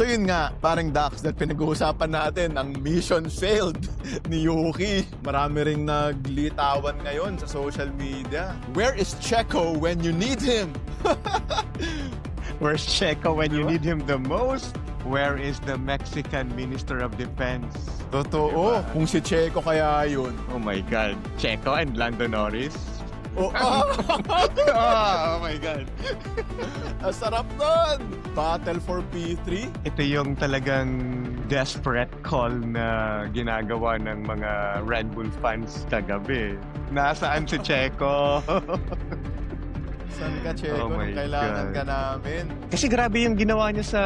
So yun nga, parang Dax, that pinag-uusapan natin, ang mission failed ni Yuki. Marami ring naglitawan ngayon sa social media. Where is Checo when you need him? Where's Checo when you Diba? need him the most? Where is the Mexican Minister of Defense? Totoo, Diba? kung si Checo kaya yun. Oh my God. Checo and Lando Norris? Oh, Oh my God. ang sarap nun! Battle for P3? Ito yung talagang desperate call na ginagawa ng mga Red Bull fans kagabi. Nasaan si Checo? Saan ka, Checo? Oh my Nung kailangan God. ka namin. Kasi grabe yung ginawa niya sa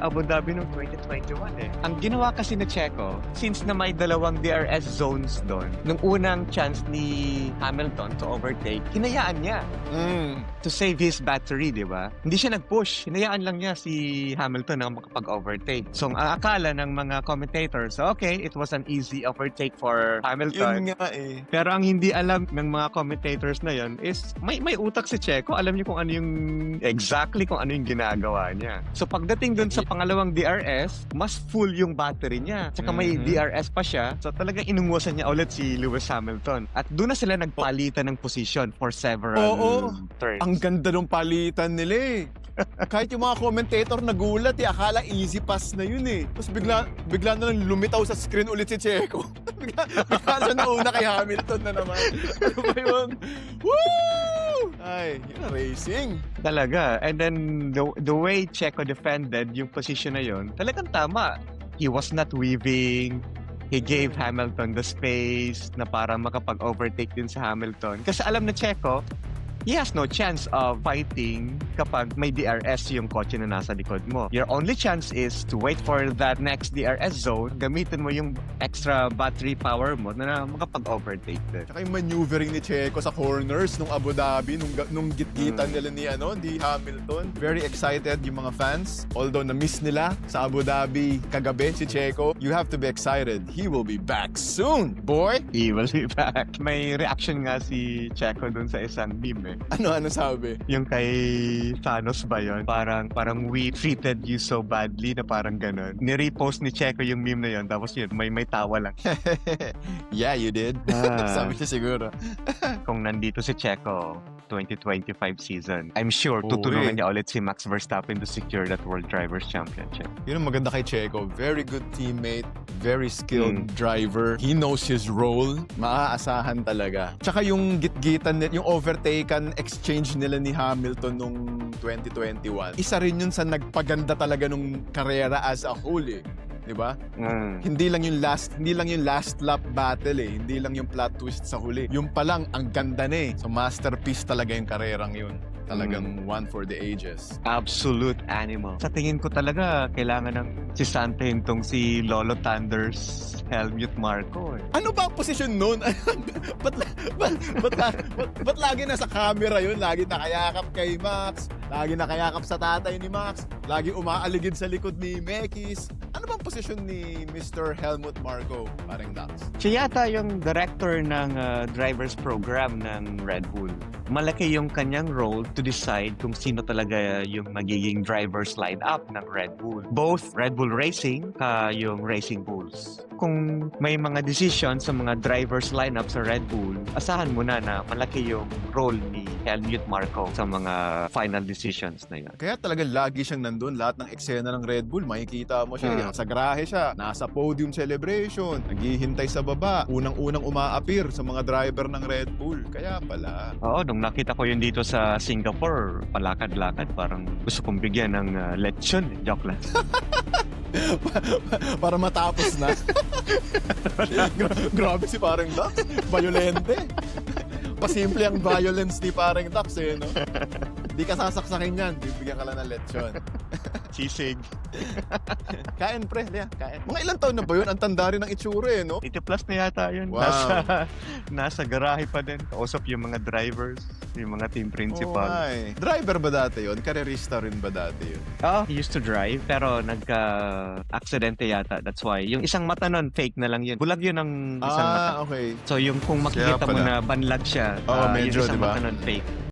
Abu Dhabi noong 2021 eh. Ang ginawa kasi ni Checo, since na may dalawang DRS zones doon, nung unang chance ni Hamilton to overtake, hinayaan niya to save his battery, di ba? Hindi siya nag-push. Hinayaan lang niya si Hamilton na makapag-overtake. So, ang akala ng mga commentators, okay, it was an easy overtake for Hamilton. Yun nga eh. Pero ang hindi alam ng mga commentators na yon is may utak si Checo. Alam niyo kung ano yung exactly kung ano yung ginagawa niya. So pagdating dun sa pangalawang DRS, mas full yung battery niya. Tsaka may DRS pa siya. So talagang inungusan niya ulit si Lewis Hamilton. At doon na sila nagpalitan ng position for several Oo. turns. Ang ganda ng palitan nila eh. Kahit yung mga commentator nagulat eh, akala easy pass na yun eh. Tapos bigla na lang lumitaw sa screen ulit si Checo. bigla siya nauna kay Hamilton na naman. Ano ba yun? Woo! Ay, yun ang racing. Talaga. And then the way Checo defended yung position na yun, talagang tama. He was not weaving. He gave Hamilton the space na para makapag-overtake din sa Hamilton. Kasi alam na Checo, he has no chance of fighting kapag may DRS yung kotse na nasa likod mo. Your only chance is to wait for that next DRS zone, gamitin mo yung extra battery power mo na makapag-overtake din. Tsaka yung maneuvering ni Checo sa corners nung Abu Dhabi, nung gitgitan nila ni Hamilton. Very excited yung mga fans. Although na-miss nila sa Abu Dhabi kagabi si Checo, you have to be excited. He will be back soon, boy! He will be back. May reaction nga si Checo dun sa isang meme eh. Ano sabi? Yung kay Thanos ba yun? Parang we treated you so badly na parang ganun. Ni-repost ni Checo yung meme na yun. Tapos yun, may tawa lang. Yeah, you did. Sabi niya siguro. Kung nandito si Checo 2025 season, I'm sure Oo, tutulungan eh. niya ulit si Max Verstappen to secure that World Drivers' Championship. Yun ang maganda kay Checo. Very good teammate. Very skilled driver. He knows his role. Maaasahan talaga. Tsaka yung gitgitan, yung overtaken exchange nila ni Hamilton nung 2021. Isa rin yun sa nagpaganda talaga nung karera as a whole eh. 'Di ba? Hindi lang yung last lap battle eh. Hindi lang yung plot twist sa huli. Yung pa lang ang ganda na eh. So masterpiece talaga yung karerang yun. Talagang one for the ages. Absolute animal. Sa tingin ko talaga, kailangan ng si Santin tong si Lolo Thunders Helmut Marko eh. Ano ba ang posisyon nun? ba't lagi nasa camera yun? Lagi nakayakap kay Max. Lagi nakayakap sa tatay ni Max. Lagi umaaligid sa likod ni Mekis. Ano bang posisyon ni Mr. Helmut Marko? Parang Dax. Siya yata yung director ng driver's program ng Red Bull. Malaki yung kanyang role to decide kung sino talaga yung magiging driver's lineup ng Red Bull. Both Red Bull Racing yung Racing Bulls. Kung may mga decision sa mga driver's lineup sa Red Bull, asahan mo na malaki yung role ni Helmut Marko sa mga final decisions na yun. Kaya talaga lagi siyang nandun. Lahat ng eksena ng Red Bull, makikita mo siya. Sa garahe siya, nasa podium celebration, naghihintay sa baba, unang-unang umaapir sa mga driver ng Red Bull. Kaya pala. Oo, nung nakita ko yun dito sa Singapore, palakad-lakad, parang gusto kong bigyan ng lechon. Joke lang. Para matapos na. Grabe si parang Dax. Violente. Pasimple ang violence ni parang Dax eh, no? Di ka sasaksakin yan. Bibigyan ka lang ng lechon. Sisig. Kain, pre. Lea, kain. Mga ilang taon na ba yun? Ang tanda rin ng itsura eh, no? 80 plus na yata yun. Wow. Nasa garahe pa din. Kausap yung mga drivers, yung mga team principal. my. Driver ba dati yun? Karerista rin ba dati yun? He used to drive, pero nagka-aksidente yata. That's why. Yung isang mata nun, fake na lang yun. Bulag yun ng isang mata. Okay. So yung kung makikita mo pala. na banlag siya, Oo, medyo, yung isang diba? mata nun, fake.